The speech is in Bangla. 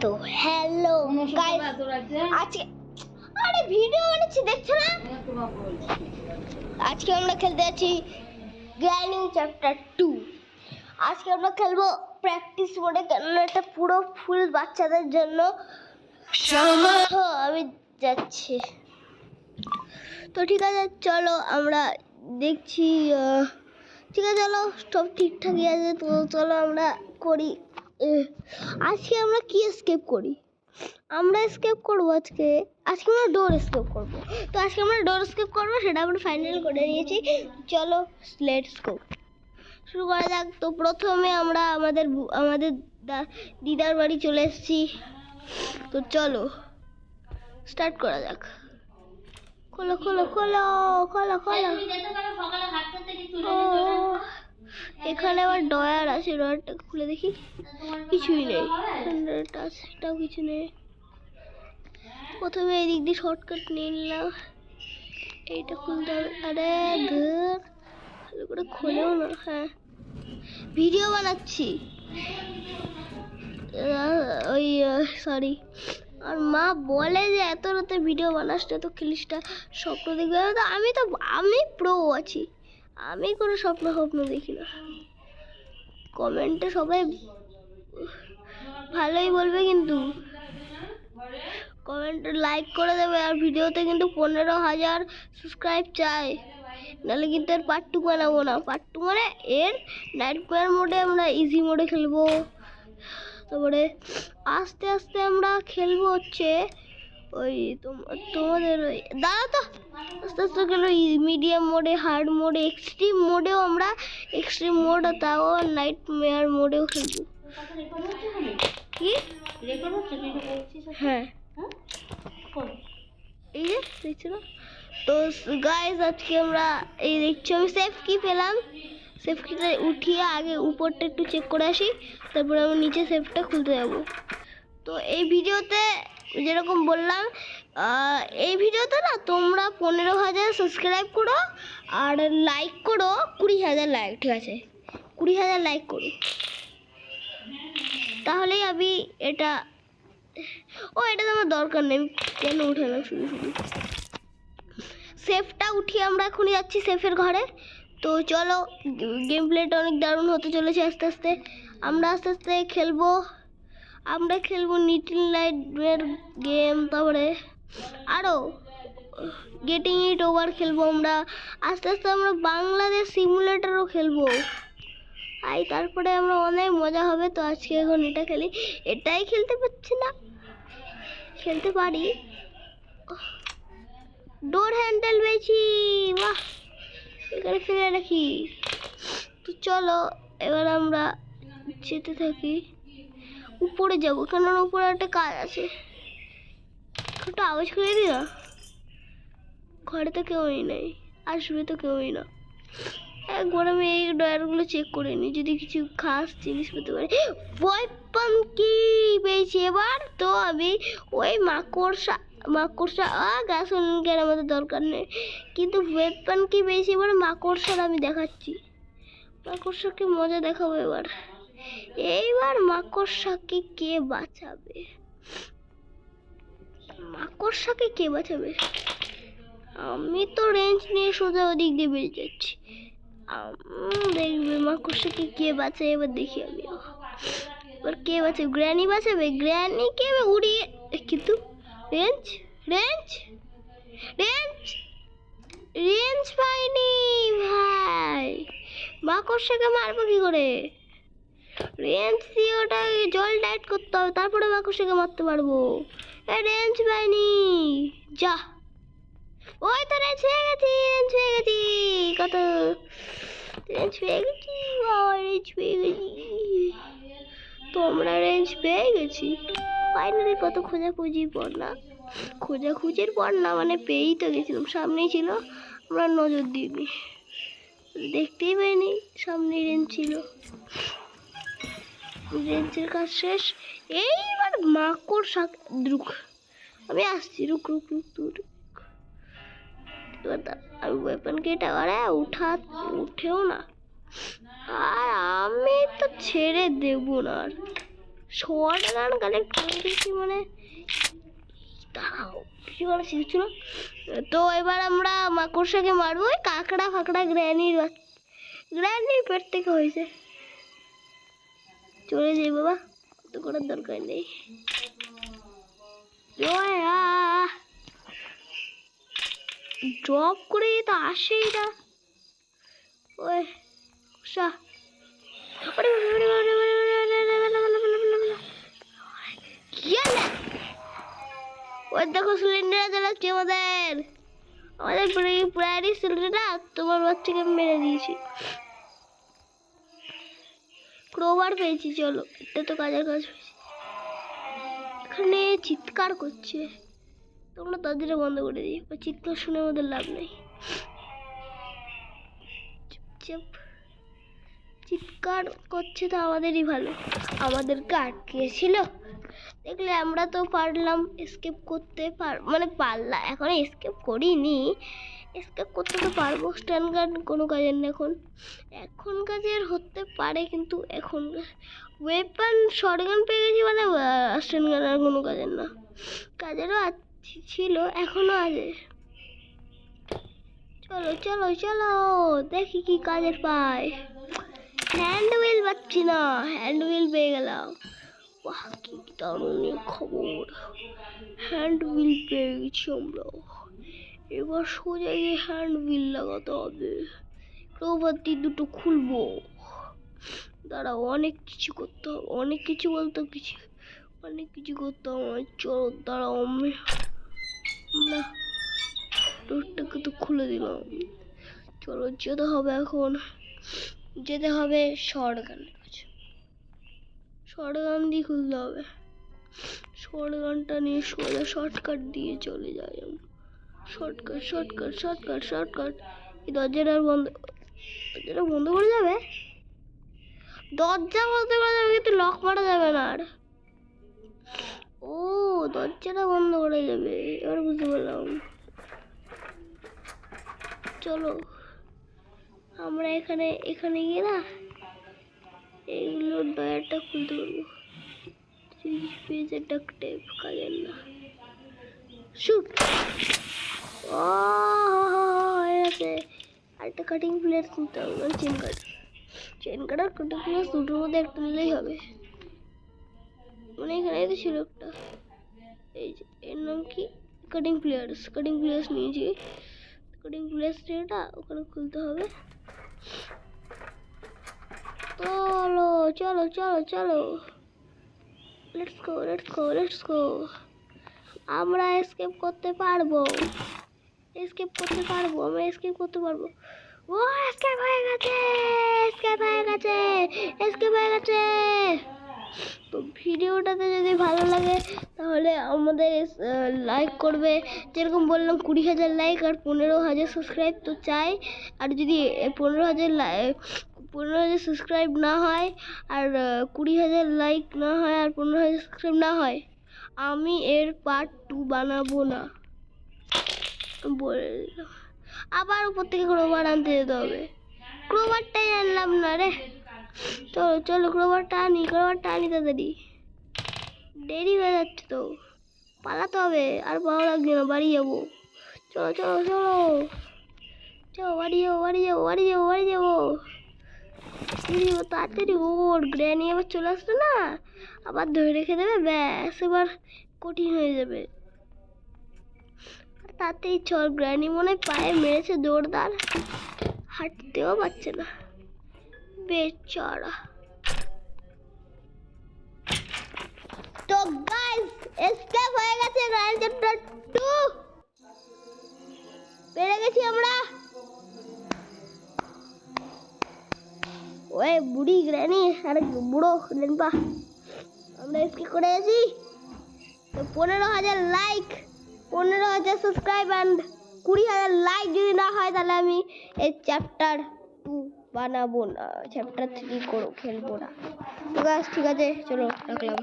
তো হ্যালো গাইস, আজকে আরে ভিডিও বানাচ্ছি দেখছো না? আজকে আমরা খেলতে যাচ্ছি গ্র্যানি চ্যাপ্টার 2। আজকে আমরা খেলবো প্র্যাকটিস মোডে, কেননা এটা পুরো ফুল বাচ্চাদের জন্য। আমি যাচ্ছি, তো ঠিক আছে চলো আমরা দেখছি। ঠিক আছে চলো, সব ঠিকঠাকই আছে, তো চলো আমরা করি। আজকে আমরা কি এসকেপ করি? আমরা এসকেপ করবো আজকে আমরা ডোর এসকেপ করবো। তো আজকে আমরা ডোর এসকেপ করবো, সেটা আমরা ফাইনাল করে নিয়েছি। চলো লেটস গো, শুরু করা যাক। তো প্রথমে আমরা আমাদের দিদার বাড়ি চলে এসেছি। তো চলো স্টার্ট করা যাক। খোলো খোলো খোলো খোলো খোলো। এখানে আবার ডয়ার আছে, ডয়ারটা খুলে দেখি। কিছুই নেই, এটাও কিছু নেই। প্রথমে এদিক দিয়ে শর্টকাট নিয়ে নিলাম, এইটা খুলতে হবে। আরে ধর, ভালো করে খোলেও না। হ্যাঁ, ভিডিও বানাচ্ছি ওই সরি। আর মা বলে যে এত রাতে ভিডিও বানাস না, তো খেলিসটা, স্বপ্ন দেখবে। আমি প্রো আছি, আমি কোনো স্বপ্ন দেখি না। কমেন্টে সবাই ভালোই বলবে, কিন্তু কমেন্টে লাইক করে দেবে। আর ভিডিওতে কিন্তু 15,000 সাবস্ক্রাইব চাই, নাহলে কিন্তু এর পার্ট 2 বানাবো না। পার্ট 2 মানে এর নাইটমেয়ার মোডে আমরা ইজি মোডে খেলবো। তারপরে আস্তে আস্তে আমরা খেলবো হচ্ছে ওই তোমাদের ওই দাঁড়া তো, আস্তে আস্তে খেলবো মিডিয়াম মোডে, হার্ড মোডে, এক্সট্রিম মোডেও। আমরা এক্সট্রিম মোড তাও নাইটমেয়ার মোডেও খেলবো। কি হ্যাঁ, এই যে দেখছো না? তো গাইস আজকে আমরা এই দেখছো, আমি সেফ কি পেলাম। সেফ কিটা উঠিয়ে আগে উপরটা একটু চেক করে আসি, তারপরে আমি নিচে সেফটা খুলতে যাব। তো এই ভিডিওতে যেরকম বললাম, এই ভিডিওতে না তোমরা 15,000 সাবস্ক্রাইব করো আর লাইক করো 20,000 লাইক। ঠিক আছে, 20,000 লাইক করো, তাহলেই আমি এটা তো আমার দরকার নেই, কেন উঠালাম শুধু শুধু। সেফটা উঠিয়ে আমরা এখনই যাচ্ছি সেফের ঘরে। তো চলো, গেম প্লেটা অনেক দারুণ হতে চলেছে। আস্তে আস্তে আমরা খেলবো। আমরা খেলবো লিটল নাইটমেয়ার গেম, তারপরে আরও গেটিং ইট ওভার খেলবো আমরা। আস্তে আস্তে আমরা বাংলাদেশ সিমুলেটরও খেলবো। তারপরে আমরা অনেক মজা হবে। তো আজকে এখন এটা খেলি, এটাই খেলতে পারছি না, খেলতে পারি। ডোর হ্যান্ডেল পেয়েছি, বাহ, এখানে ফেলে রাখি। তো চলো এবার আমরা যেতে থাকি, উপরে যাবো, কেননা উপরে একটা কাজ আছে। একটু আওয়াজ করে দিই না, ঘরে তো কেউই নেই, আসবে তো কেউই না। একবার আমি এই ডয়ারগুলো চেক করে নিই, যদি কিছু খাস জিনিস পেতে পারি। ওয়েপন কি পেয়েছি এবার। তো আমি ওই মাকড়সা গাছ জ্ঞান আমাদের দরকার নেই, কিন্তু ওয়েপন কি পেয়েছি এবার। মাকড়সার আমি দেখাচ্ছি, মাকড়সাকে মজা দেখাবো এবার। এইবার মাকড়সাকে কে বাঁচাবে? আমি তো রেঞ্জ নিয়ে সোজা ওদিক দিয়ে বেরিয়ে যাচ্ছি। দেখবে মাকড়সাকে কে বাঁচায়, এবার দেখি আমি। এবার কে বাঁচাবে? গ্র্যানি বাঁচাবে? গ্র্যানিকে উড়িয়ে, কিন্তু রেঞ্জ পাইনি ভাই। মাকড়সাকে মারবো কি করে? রেঞ্জ দিয়ে ওটা জল টাইট করতে হবে, তারপরে মাকড়সাকে মারতে পারবো। রেঞ্জ পাইনি, যা। ওই তো রেঞ্জ পেয়ে গেছি। কত রেঞ্জ পেয়ে গেছি, তোমরা রেঞ্জ পেয়ে গেছি ফাইনালি। কত খোঁজাখুঁজির পর না, মানে পেয়েই তো গেছিলাম, সামনেই ছিল, আমরা নজর দিইনি, দেখতেই পাইনি সামনে রেঞ্জ ছিল। রেঞ্জের কাজ শেষ, এইবার মাকড়সা রুক, আমি আসছি, রুক। আমি ওয়েপন কেটা উঠেও না, আর আমি তো ছেড়ে দেব না। আর শর্ট গান কালেক্ট করে দিয়েছি মানে দাঁড়াও কিছু করা শিখছিল। তো এবার আমরা মাকড়সাকে মারবো। ওই কাঁকড়া ফাঁকড়া গ্র্যানির পেট থেকে হয়েছে। চলে যাই বাবা, তো করার দরকার নেই। ড্রপ করে তো আসেই না। ওই ওই দেখো সিলিন্ডার জ্বালাচ্ছে আমাদের প্রায় সিলিন্ডার তোমার বাচ্চাকে মেরে দিয়েছি। ক্রোবার পেয়েছি, চলো এটা তো কাজের কাজ পেয়েছি। এখানে চিৎকার করছে, তোমরা দরজাটা বন্ধ করে দিই, চিৎকার শুনে আমাদের লাভ নেই। চুপচাপ চিৎকার করছে তো আমাদেরই ভালো, আমাদেরকে আটকেছিল। দেখলে আমরা তো পারলাম এসকেপ করতে, মানে পারলাম, এখন এসকেপ করিনি, এসকেপ করতে তো পারবো। স্ট্যান্ড গান কোনো কাজের না, এখন কাজের হতে পারে, কিন্তু এখন ওয়েপন শর্টগান পেয়ে গেছি মানে স্ট্যান্ড গান আর কোনো কাজের না। কাজেরও ছিল, এখনো আছে। চলো চলো চলো দেখি কি কাজের পাই। হ্যান্ড হুইল পাচ্ছি না, হ্যান্ড হুইল পেয়ে গেলাম। বাহ কি দারুণ খবর, হ্যান্ড হুইল পেয়ে গেছি আমরা। এবার সোজা গিয়ে হ্যান্ড হুইল লাগাতে হবে। ক্রোবার দিয়ে দুটো খুলবো। দাঁড়াও, অনেক কিছু করতে হবে, অনেক কিছু বলতে কিছু, অনেক কিছু করতে হবে। চলো দাঁড়াও, আমরা ডোরটাকে তো খুলে দিলাম। চলো যেতে হবে, এখন যেতে হবে শর্টগানের কাছে। শর্টগান দিয়ে খুলতে হবে, শর্টগানটা নিয়ে সোজা শর্টকাট দিয়ে চলে যাই। Shortcut shortcut shortcut shortcut. এই দরজাটা বন্ধ করে যাবে, দরজা বন্ধ করা যাবে কিন্তু লক মারা যাবে না। আর ও দরজাটা বন্ধ করে যাবে, এবার বুঝতে পারলাম। চলো আমরা এখানে গিয়ে না এইগুলো ডয়ারটা খুলতে পারবো। পেজে ডাক টেপ কাজের না, শুট আছে। আরেকটা কাটিং প্লেট কিনতে হবে, চেন কাটার কাটিং প্লেট দুটোর মধ্যে একটা নিলেই হবে। মানে এখানে তো ছিল একটা, এই যে এর নাম কি, কাটিং প্লেয়ার্স নিয়েছি। কাটিং প্লেয়ার্স এটা ওখানে খুলতে হবে। চলো চলো চলো চলো, let's go let's go let's go. আমরা এসকেপ করতে পারবো, আমরা এসকেপ করতে পারবো। ও এসকেপ হয়ে গেছে, তো ভিডিওটাতে যদি ভালো লাগে তাহলে আমাদের লাইক করবে। যেরকম বললাম 20,000 লাইক আর 15,000 সাবস্ক্রাইব তো চাই। আর যদি 15,000 সাবস্ক্রাইব না হয় আর 20,000 লাইক না হয় আর 15,000 সাবস্ক্রাইব না হয়, আমি এর পার্ট 2 বানাবো না, বলে দিলাম। আবার উপর থেকে ক্রোবার আনতে যেতে হবে, ক্রোবারটাই আনলাম না রে। চলো চলো ক্রোবারটা আনি তাড়াতাড়ি, দেরি হয়ে যাচ্ছে তো, পালাতে হবে, আর ভালো লাগছে না, বাড়ি যাবো। চলো চলো চলো চলো, বাড়ি যাবো তাড়াতাড়ি। ওর গ্র্যানি আবার চলে আসতো না, আবার ধরে রেখে দেবে, ব্যাস এবার কঠিন হয়ে যাবে। তাতেই চল, গ্র্যানি মনে হয় পায়ে মেরেছে জোরদার, হাঁটতেও পারছে না বেচারা। তো গাইস এসকেপ হয়ে গেছে, গ্র্যানি চ্যাপ্টার 2 পেরে গেছি আমরা। ওই বুড়ি গ্র্যানি আর বুড়ো লেম্পা আমরা এসকেপ করে গেছি। তো 15,000 লাইক, 15,000 সাবস্ক্রাইব অ্যান্ড 20,000 লাইক যদি না হয় তাহলে আমি এই চ্যাপ্টার 2 বানাবো না, চ্যাপ্টার 3 খেলবো না। তো গাইস ঠিক আছে, চলো রাখলাম।